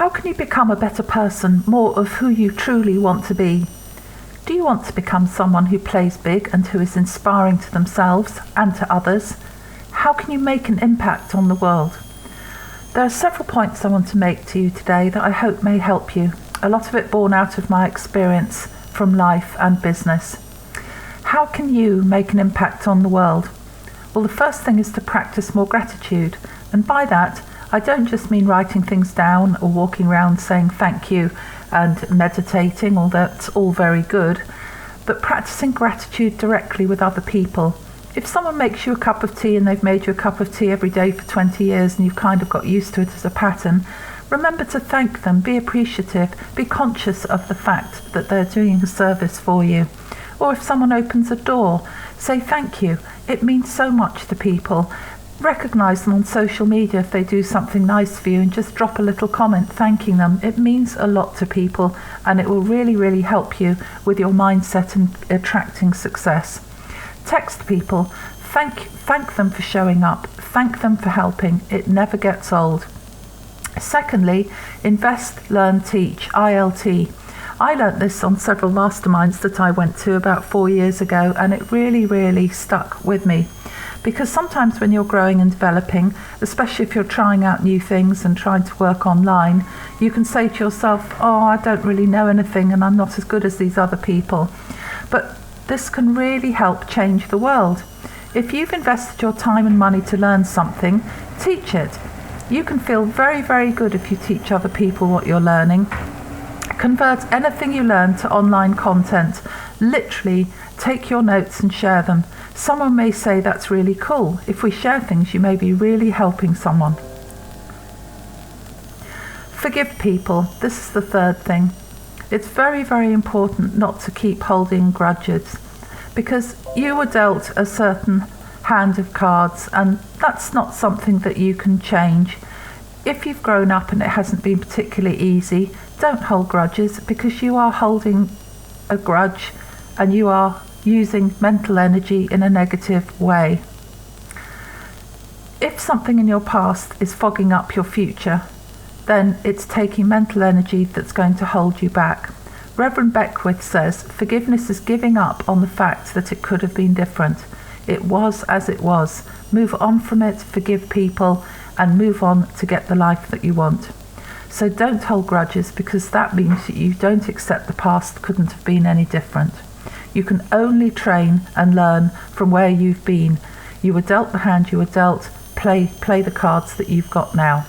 How can you become a better person, more of who you truly want to be? Do you want to become someone who plays big and who is inspiring to themselves and to others? How can you make an impact on the world? There are several points I want to make to you today that I hope may help you. A lot of it born out of my experience from life and business. How can you make an impact on the world? Well, the first thing is to practice more gratitude. And by that, I don't just mean writing things down or walking around saying thank you and meditating, although that's all very good, but practicing gratitude directly with other people. If someone makes you a cup of tea and they've made you a cup of tea every day for 20 years and you've kind of got used to it as a pattern, remember to thank them, be appreciative, be conscious of the fact that they're doing a service for you. Or if someone opens a door, say thank you. It means so much to people. Recognise them on social media if they do something nice for you and just drop a little comment thanking them. It means a lot to people and it will really, really help you with your mindset and attracting success. Text people, thank them for showing up, thank them for helping. It never gets old. Secondly, invest, learn, teach, ILT. I learnt this on several masterminds that I went to about 4 years ago, and it really, really stuck with me. Because sometimes when you're growing and developing, especially if you're trying out new things and trying to work online, you can say to yourself, oh, I don't really know anything and I'm not as good as these other people. But this can really help change the world. If you've invested your time and money to learn something, teach it. You can feel very, very good if you teach other people what you're learning. Convert anything you learn to online content. Literally, take your notes and share them. Someone may say that's really cool. If we share things, you may be really helping someone. Forgive people. This is the third thing. It's very, very important not to keep holding grudges, because you were dealt a certain hand of cards and that's not something that you can change. If you've grown up and it hasn't been particularly easy, don't hold grudges, because you are holding a grudge and you are using mental energy in a negative way. If something in your past is fogging up your future, then it's taking mental energy that's going to hold you back. Reverend Beckwith says, forgiveness is giving up on the fact that it could have been different. It was as it was. Move on from it, forgive people, and move on to get the life that you want. So don't hold grudges, because that means that you don't accept the past couldn't have been any different. You can only train and learn from where you've been. You were dealt the hand you were dealt. Play the cards that you've got now.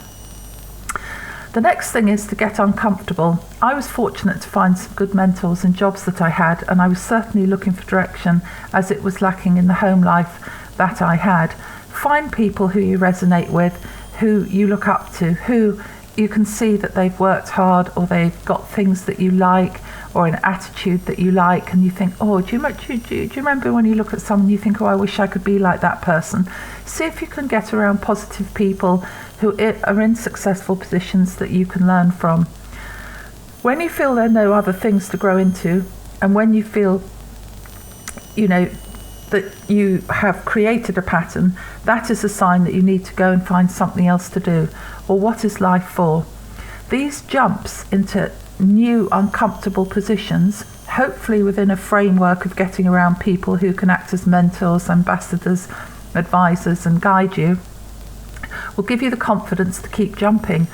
The next thing is to get uncomfortable. I was fortunate to find some good mentors and jobs that I had, and I was certainly looking for direction as it was lacking in the home life that I had. Find people who you resonate with, who you look up to, who you can see that they've worked hard or they've got things that you like or an attitude that you like, and you think, oh, do you remember when you look at someone you think, oh, I wish I could be like that person. See if you can get around positive people who are in successful positions that you can learn from. When you feel there are no other things to grow into, and when you feel, that you have created a pattern, that is a sign that you need to go and find something else to do. Or what is life for? These jumps into new uncomfortable positions, hopefully within a framework of getting around people who can act as mentors, ambassadors, advisors and guide you, will give you the confidence to keep jumping.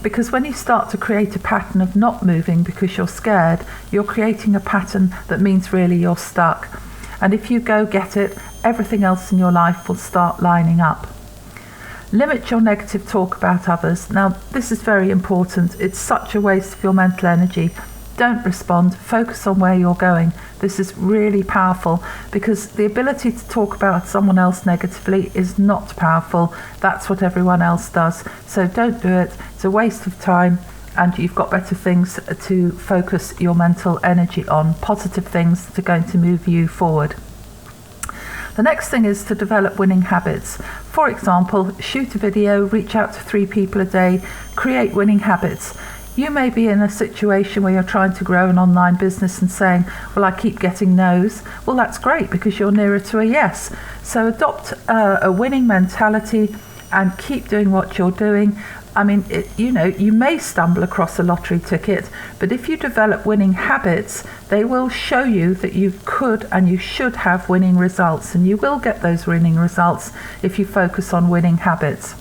Because when you start to create a pattern of not moving because you're scared, you're creating a pattern that means really you're stuck. And if you go get it, everything else in your life will start lining up. Limit your negative talk about others. Now, this is very important. It's such a waste of your mental energy. Don't respond. Focus on where you're going. This is really powerful, because the ability to talk about someone else negatively is not powerful. That's what everyone else does. So don't do it. It's a waste of time, and you've got better things to focus your mental energy on, positive things that are going to move you forward. The next thing is to develop winning habits. For example, shoot a video, reach out to 3 people a day, create winning habits. You may be in a situation where you're trying to grow an online business and saying, well, I keep getting no's. Well, that's great, because you're nearer to a yes. So adopt a winning mentality and keep doing what you're doing. I mean, you may stumble across a lottery ticket, but if you develop winning habits, they will show you that you could and you should have winning results, and you will get those winning results if you focus on winning habits.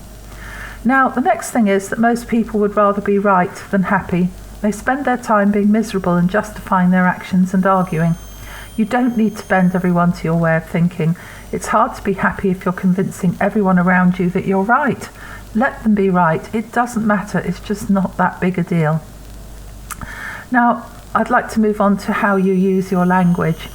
Now, the next thing is that most people would rather be right than happy. They spend their time being miserable and justifying their actions and arguing. You don't need to bend everyone to your way of thinking. It's hard to be happy if you're convincing everyone around you that you're right. Let them be right. It doesn't matter. It's just not that big a deal. Now, I'd like to move on to how you use your language.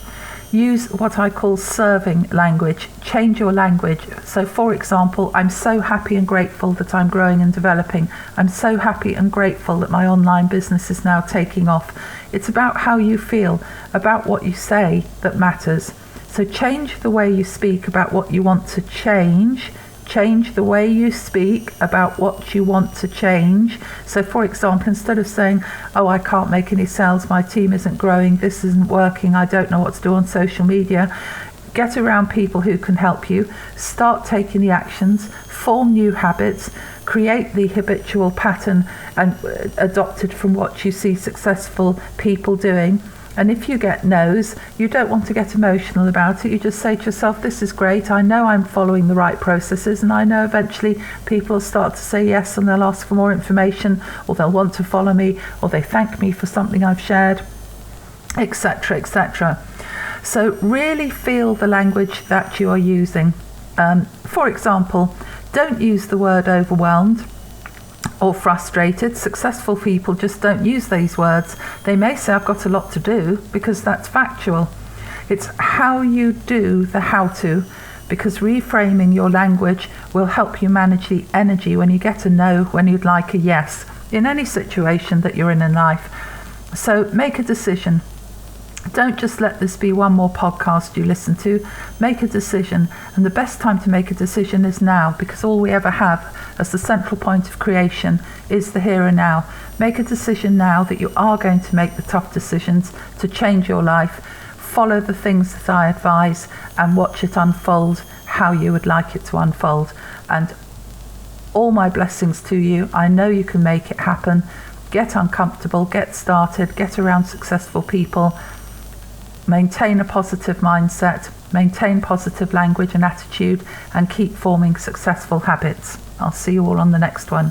Use what I call serving language. Change your language. So, for example, I'm so happy and grateful that I'm growing and developing. I'm so happy and grateful that my online business is now taking off. It's about how you feel, about what you say that matters. So change the way you speak about what you want to change. Change the way you speak about what you want to change. So, for example, instead of saying, oh, I can't make any sales, my team isn't growing, this isn't working, I don't know what to do on social media, get around people who can help you, start taking the actions, form new habits, create the habitual pattern and adopted from what you see successful people doing. And if you get no's, you don't want to get emotional about it. You just say to yourself, this is great. I know I'm following the right processes, and I know eventually people will start to say yes, and they'll ask for more information, or they'll want to follow me, or they thank me for something I've shared, etc., etc. So really feel the language that you are using. For example, don't use the word overwhelmed or frustrated. Successful people just don't use these words. They may say, I've got a lot to do, because that's factual. It's how you do the how to, because reframing your language will help you manage the energy when you get a no, when you'd like a yes, in any situation that you're in life. So make a decision. Don't just let this be one more podcast you listen to. Make a decision, and the best time to make a decision is now, because all we ever have as the central point of creation is the here and now. Make a decision now that you are going to make the tough decisions to change your life. Follow the things that I advise and watch it unfold how you would like it to unfold. And all my blessings to you. I know you can make it happen. Get uncomfortable, get started, get around successful people. Maintain a positive mindset, maintain positive language and attitude, and keep forming successful habits. I'll see you all on the next one.